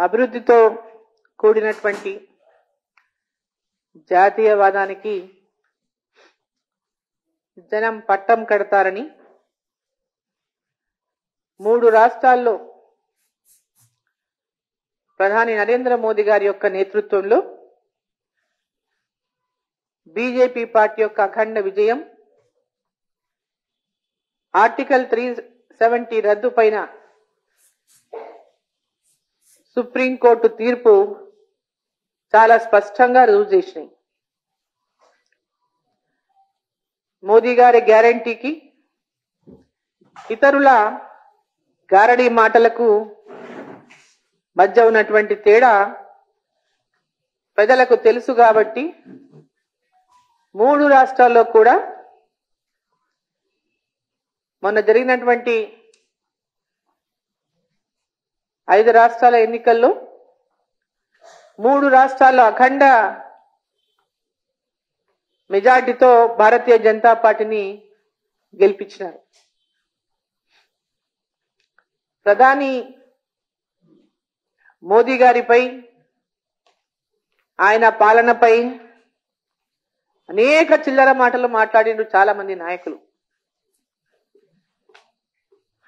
అభివృద్ధితో కూడినటువంటి జాతీయవాదానికి జనం పట్టం కడతారని 3 రాష్ట్రాల్లో ప్రధాని నరేంద్ర మోదీ గారి యొక్క నేతృత్వంలో బీజేపీ పార్టీ యొక్క అఖండ విజయం, ఆర్టికల్ 370 రద్దు పైన సుప్రీంకోర్టు తీర్పు చాలా స్పష్టంగా రుజువు చేసినాయి. మోదీ గారి గ్యారంటీకి ఇతరుల గారడీ మాటలకు మధ్య ఉన్నటువంటి తేడా ప్రజలకు తెలుసు కాబట్టి 3 రాష్ట్రాల్లో కూడా మొన్న జరిగినటువంటి 5 రాష్ట్రాల ఎన్నికల్లో 3 రాష్ట్రాల్లో అఖండ మెజార్టీతో భారతీయ జనతా పార్టీని గెలిపించినారు. ప్రధాని మోదీ గారిపై, ఆయన పాలనపై అనేక చిల్లర మాటలు మాట్లాడిండ్రు చాలా మంది నాయకులు.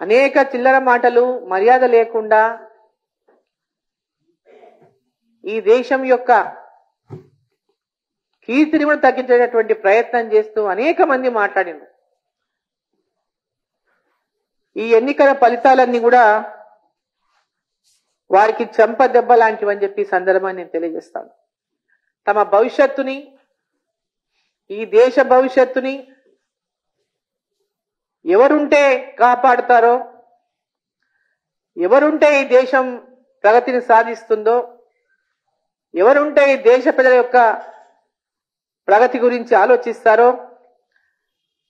అనేక చిల్లర మాటలు, మర్యాద లేకుండా ఈ దేశం యొక్క కీర్తిని కూడా తగ్గించేటటువంటి ప్రయత్నం చేస్తూ అనేక మంది మాట్లాడిండ్రు. ఈ ఎన్నికల ఫలితాలన్నీ కూడా వారికి చెంప దెబ్బ లాంటివని చెప్పి సందర్భాన్ని నేను తెలియజేస్తాను. తమ భవిష్యత్తుని, ఈ దేశ భవిష్యత్తుని ఎవరుంటే కాపాడుతారో, ఎవరుంటే ఈ దేశం ప్రగతిని సాధిస్తుందో, ఎవరుంటే ఈ దేశ ప్రజల యొక్క ప్రగతి గురించి ఆలోచిస్తారో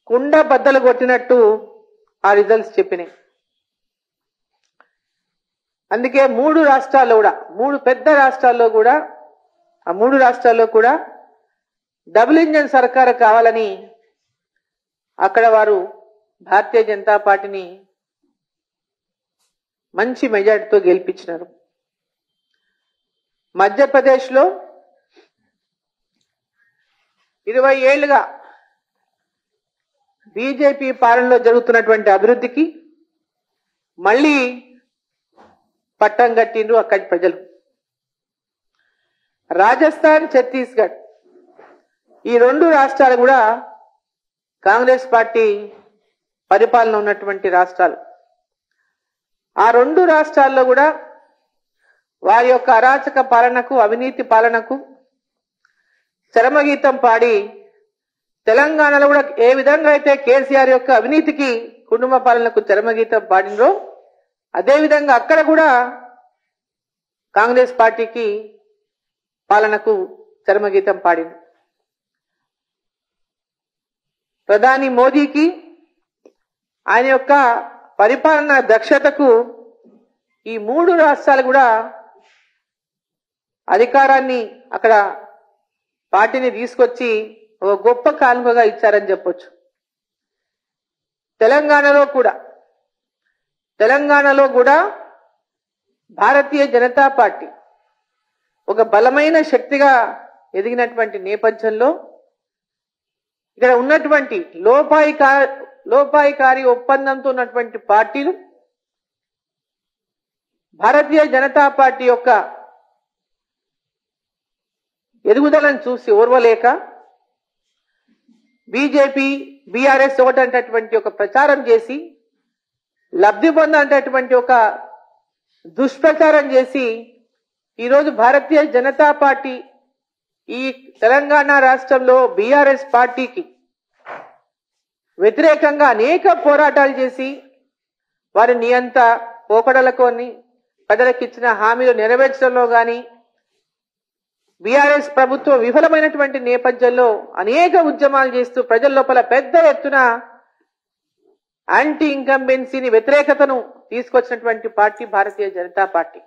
కుండ బద్దలు కొట్టినట్టు ఆ రిజల్ట్స్ చెప్పినాయి. అందుకే 3 రాష్ట్రాల్లో కూడా, 3 పెద్ద రాష్ట్రాల్లో కూడా, ఆ 3 రాష్ట్రాల్లో కూడా డబుల్ ఇంజన్ సర్కారు కావాలని అక్కడ వారు భారతీయ జనతా పార్టీని మంచి మెజార్టీతో గెలిపించినారు. మధ్యప్రదేశ్లో 20 ఏళ్లుగా బీజేపీ పాలనలో జరుగుతున్నటువంటి అభివృద్ధికి మళ్ళీ పట్టం కట్టిండ్రు అక్కడి ప్రజలు. రాజస్థాన్, ఛత్తీస్గఢ్ ఈ 2 రాష్ట్రాలు కూడా కాంగ్రెస్ పార్టీ పరిపాలన ఉన్నటువంటి రాష్ట్రాలు. ఆ 2 రాష్ట్రాల్లో కూడా వారి యొక్క అరాచక పాలనకు, అవినీతి పాలనకు చరమగీతం పాడి, తెలంగాణలో కూడా ఏ విధంగా అయితే కేసీఆర్ యొక్క అవినీతికి, కుటుంబ పాలనకు చరమగీతం పాడినరో అదేవిధంగా అక్కడ కూడా కాంగ్రెస్ పార్టీకి పాలనకు చరమగీతం పాడింది. ప్రధాని మోదీకి, ఆయన యొక్క పరిపాలన దక్షతకు ఈ 3 రాష్ట్రాలు కూడా అధికారాన్ని, అక్కడ పార్టీని తీసుకొచ్చి ఒక గొప్ప కానుకగా ఇచ్చారని చెప్పొచ్చు. తెలంగాణలో కూడా భారతీయ జనతా పార్టీ ఒక బలమైన శక్తిగా ఎదిగినటువంటి నేపథ్యంలో ఇక్కడ ఉన్నటువంటి లోపాయికారి ఒప్పందంతో ఉన్నటువంటి పార్టీలు భారతీయ జనతా పార్టీ యొక్క ఎదుగుదలను చూసి ఓర్వలేక బీజేపీ, బీఆర్ఎస్ ఒకటంటటువంటి ఒక ప్రచారం చేసి, లబ్ధి పొందేటటువంటి ఒక దుష్ప్రచారం చేసి ఈరోజు భారతీయ జనతా పార్టీ ఈ తెలంగాణ రాష్ట్రంలో బీఆర్ఎస్ పార్టీకి వ్యతిరేకంగా అనేక పోరాటాలు చేసి వారి నియంత పోకడలకొని ప్రజలకు ఇచ్చిన హామీలు నెరవేర్చడంలో గాని, బీఆర్ఎస్ ప్రభుత్వం విఫలమైనటువంటి నేపథ్యంలో అనేక ఉద్యమాలు చేస్తూ ప్రజల లోపల పెద్ద ఎత్తున యాంటీ ఇన్కంబెన్సీని, వ్యతిరేకతను తీసుకొచ్చినటువంటి పార్టీ భారతీయ జనతా పార్టీ.